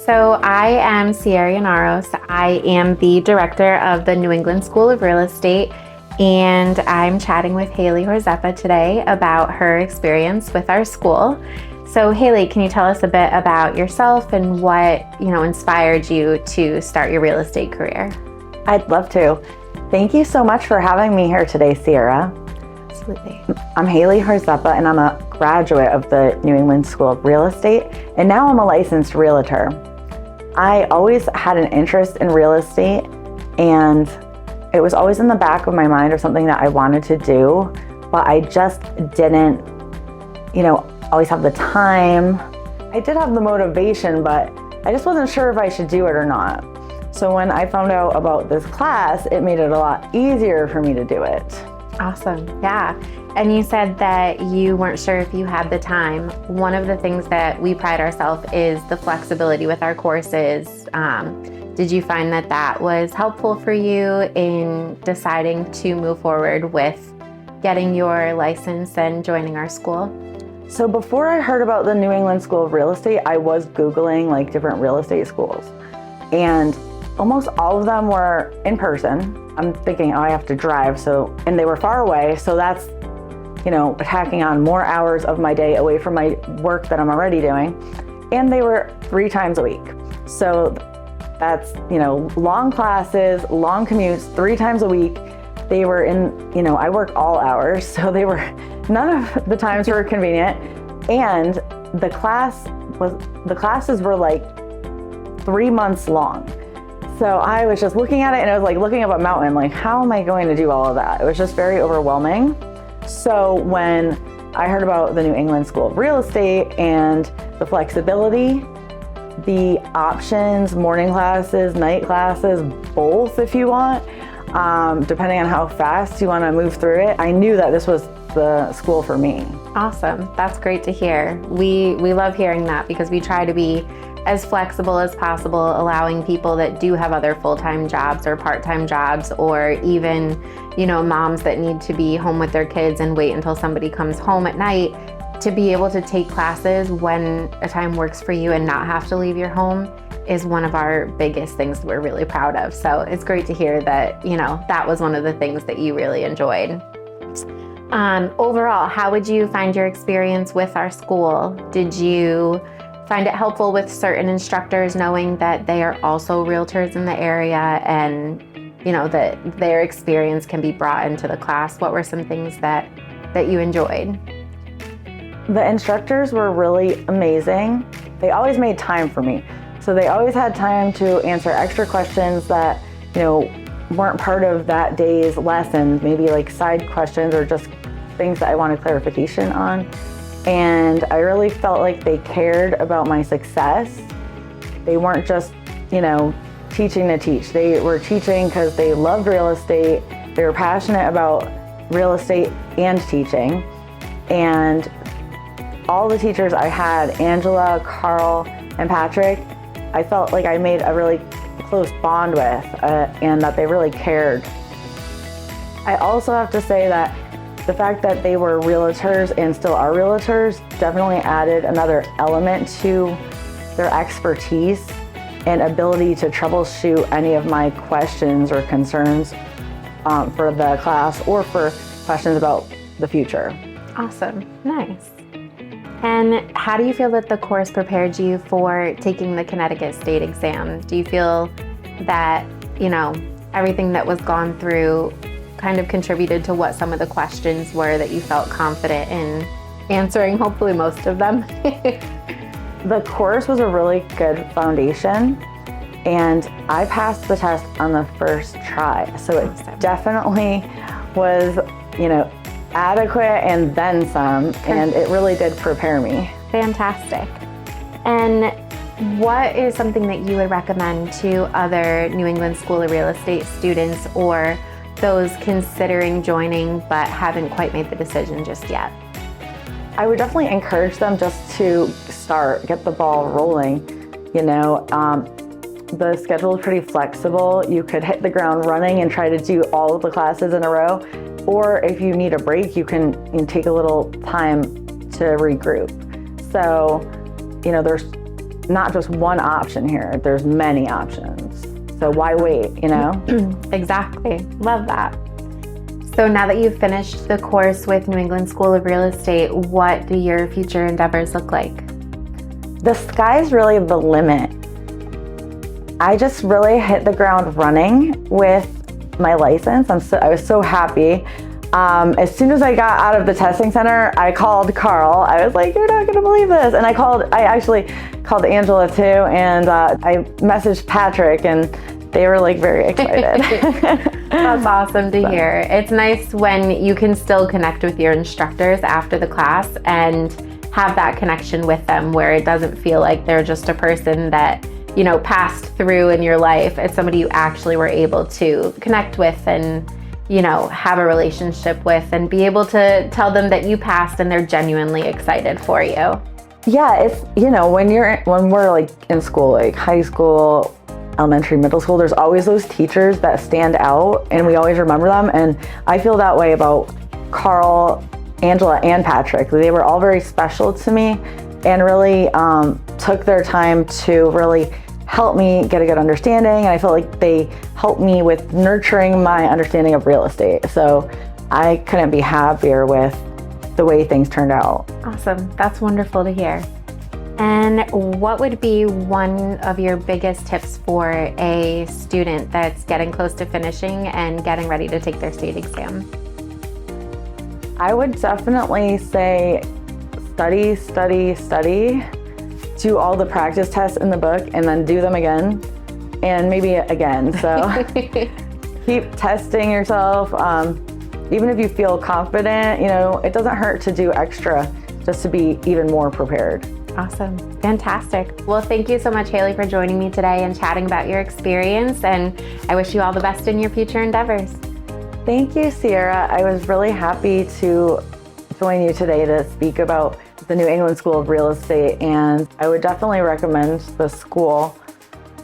So I am Sierra Yanaros. I am the director of the New England School of Real Estate, and I'm chatting with Haley Horzepa today about her experience with our school. So Haley, can you tell us a bit about yourself and what, inspired you to start your real estate career? I'd love to. Thank you so much for having me here today, Sierra. Absolutely. I'm Haley Horzepa, and I'm a graduate of the New England School of Real Estate, and now I'm a licensed realtor. I always had an interest in real estate, and it was always in the back of my mind or something that I wanted to do, but I just didn't, always have the time. I did have the motivation, but I just wasn't sure if I should do it or not. So when I found out about this class, it made it a lot easier for me to do it. Awesome. Yeah. And you said that you weren't sure if you had the time. One of the things that we pride ourselves is the flexibility with our courses. Did you find that that was helpful for you in deciding to move forward with getting your license and joining our school? So before I heard about the New England School of Real Estate, I was Googling different real estate schools, and almost all of them were in person. I'm thinking, I have to drive, and they were far away, so that's, tacking on more hours of my day away from my work that I'm already doing. And they were 3 times a week. So that's, long classes, long commutes, 3 times a week. They were in, I work all hours, so none of the times were convenient. And the classes were 3 months long. So I was just looking at it, and it was like looking up a mountain, how am I going to do all of that? It was just very overwhelming. So when I heard about the New England School of Real Estate and the flexibility, the options, morning classes, night classes, both if you want, depending on how fast you want to move through it, I knew that this was the school for me. Awesome. That's great to hear. We love hearing that because we try to be as flexible as possible, allowing people that do have other full-time jobs or part-time jobs, or even, moms that need to be home with their kids and wait until somebody comes home at night, to be able to take classes when a time works for you and not have to leave your home is one of our biggest things that we're really proud of. So it's great to hear that, that was one of the things that you really enjoyed. Overall, how would you find your experience with our school? Did you find it helpful with certain instructors knowing that they are also realtors in the area and, that their experience can be brought into the class? What were some things that you enjoyed? The instructors were really amazing. They always made time for me. So they always had time to answer extra questions that, weren't part of that day's lessons, maybe side questions or just things that I wanted clarification on. And I really felt like they cared about my success. They weren't just, teaching to teach. They were teaching because they loved real estate. They were passionate about real estate and teaching. And all the teachers I had, Angela, Carl, and Patrick, I felt like I made a really close bond with, and that they really cared. I also have to say that the fact that they were realtors and still are realtors definitely added another element to their expertise and ability to troubleshoot any of my questions or concerns for the class or for questions about the future. Awesome. Nice. And how do you feel that the course prepared you for taking the Connecticut state exam? Do you feel that, everything that was gone through kind of contributed to what some of the questions were that you felt confident in answering, hopefully most of them? The course was a really good foundation, and I passed the test on the first try. So it definitely was, adequate and then some, and it really did prepare me. Fantastic. And what is something that you would recommend to other New England School of Real Estate students or those considering joining but haven't quite made the decision just yet? I would definitely encourage them just to get the ball rolling. The schedule is pretty flexible. You could hit the ground running and try to do all of the classes in a row, or if you need a break, you can take a little time to regroup. So, there's not just one option here. There's many options. So why wait, you know? Exactly. Love that. So now that you've finished the course with New England School of Real Estate, what do your future endeavors look like? The sky's really the limit. I just really hit the ground running with my license. I was so happy. As soon as I got out of the testing center, I called Carl. I was like, you're not gonna believe this. And I actually called Angela too, and I messaged Patrick, and they were like very excited. That's awesome to hear. It's nice when you can still connect with your instructors after the class and have that connection with them where it doesn't feel like they're just a person that, you know, passed through in your life. It's somebody you actually were able to connect with and, you know, have a relationship with and be able to tell them that you passed and they're genuinely excited for you. Yeah, it's, you know, when we're like in school, like high school, elementary, middle school, there's always those teachers that stand out and we always remember them. And I feel that way about Carl, Angela, and Patrick. They were all very special to me and really took their time to really help me get a good understanding. And I feel like they helped me with nurturing my understanding of real estate. So I couldn't be happier with the way things turned out. Awesome. That's wonderful to hear. And what would be one of your biggest tips for a student that's getting close to finishing and getting ready to take their state exam? I would definitely say study, study, study. Do all the practice tests in the book and then do them again and maybe again. So keep testing yourself. Even if you feel confident, you know, it doesn't hurt to do extra just to be even more prepared. Awesome. Fantastic. Well, thank you so much, Haley, for joining me today and chatting about your experience. And I wish you all the best in your future endeavors. Thank you, Sierra. I was really happy to join you today to speak about the New England School of Real Estate. And I would definitely recommend the school.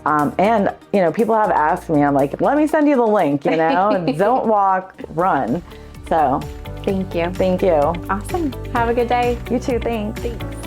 And, you know, people have asked me, I'm like, let me send you the link, you know, don't walk, run. So thank you. Thank you. Awesome. Have a good day. You too. Thanks. Thanks.